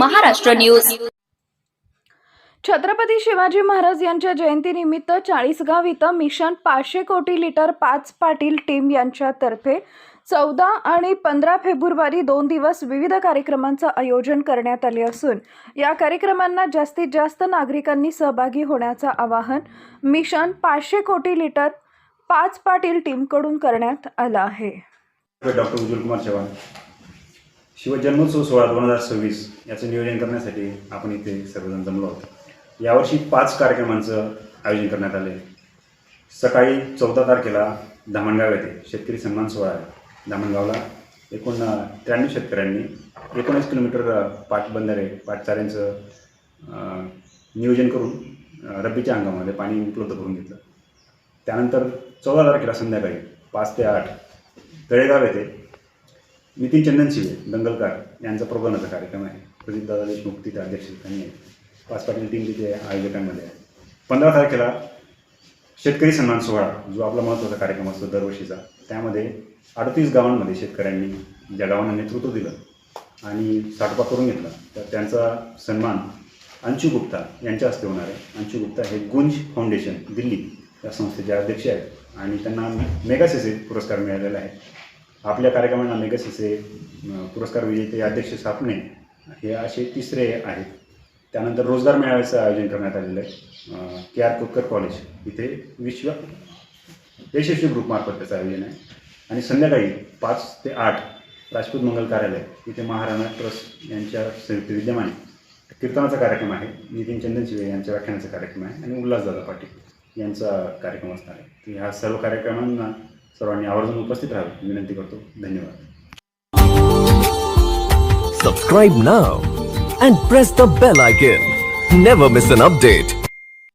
Maharashtra news. Chhatrapati Shivaji Maharaj यांच्या जयंतीनिमित्त चाळीसगाव इथं मिशन 500 कोटी लिटर 5 पाटील टीम यांच्यातर्फे 14 आणि 15 फेब्रुवारी 2 दिवस विविध कार्यक्रमांचं आयोजन करण्यात आले असून या कार्यक्रमांना जास्तीत जास्त नागरिकांनी सहभागी होण्याचं आवाहन मिशन 500 कोटी लिटर 5 पाटील टीमकडून करण्यात आलं आहे. डॉक्टर उज्ज्वल कुमार चव्हाण. शिवजन्मोत्सव सोहळा 2026 याचं नियोजन करण्यासाठी आपण इथे सर्वजण जमलो आहोत. यावर्षी 5 कार्यक्रमांचं आयोजन करण्यात आले. सकाळी 14 तारखेला धामणगाव येथे शेतकरी सन्मान सोहळा आहे. धामणगावला एकूण 93 शेतकऱ्यांनी 19 किलोमीटर पाटबंधारे पाटचाऱ्यांचं नियोजन करून रब्बीच्या हंगामामध्ये पाणी उपलब्ध करून घेतलं. त्यानंतर 14 तारखेला संध्याकाळी 5 ते 8 तळेगाव येथे नितीन चंदन शिवे दंगलकार यांचा प्रबोधनाचा कार्यक्रम आहे. प्रदीप दादा देशमुख तिथे अध्यक्षस्थानी आहे. 5 पाटील टीम तिथे आयोजकांमध्ये आहे. 15 तारखेला शेतकरी सन्मान सोहळा जो आपला महत्त्वाचा कार्यक्रम असतो दरवर्षीचा, त्यामध्ये 38 गावांमध्ये शेतकऱ्यांनी ज्या गावांना नेतृत्व दिलं आणि साठोबा करून घेतला तर त्यांचा सन्मान अंशू गुप्ता यांच्या हस्ते होणार आहे. अंशू गुप्ता हे गुंज फाउंडेशन दिल्ली या संस्थेचे अध्यक्ष आहेत आणि त्यांना मेगा सीसे पुरस्कार मिळालेला आहे. आपल्या कार्यक्रमांना मेगा सीसे पुरस्कार विजेते अध्यक्ष सापणे हे असे तिसरे आहेत. त्यानंतर रोजगार मेळाव्याचं आयोजन करण्यात आलेलं आहे. KR कुकर कॉलेज इथे विश्व यशस्वी ग्रुपमार्फत त्याचं आयोजन आहे. आणि संध्याकाळी 5 ते 8 राजपूत मंगल कार्यालय इथे महाराणा ट्रस्ट यांच्या संयुक्त विद्यमाने कीर्तनाचा कार्यक्रम आहे. नितीन चंदन शिवे यांच्या व्याख्यानाचा कार्यक्रम आहे आणि उल्हासदादा पाटील यांचा कार्यक्रम असणार आहे. की ह्या सर्व कार्यक्रमांना सर्वांनी आवर्जून उपस्थित राहावे विनंती करतो. धन्यवाद. Subscribe now and press the bell icon. Never miss an update.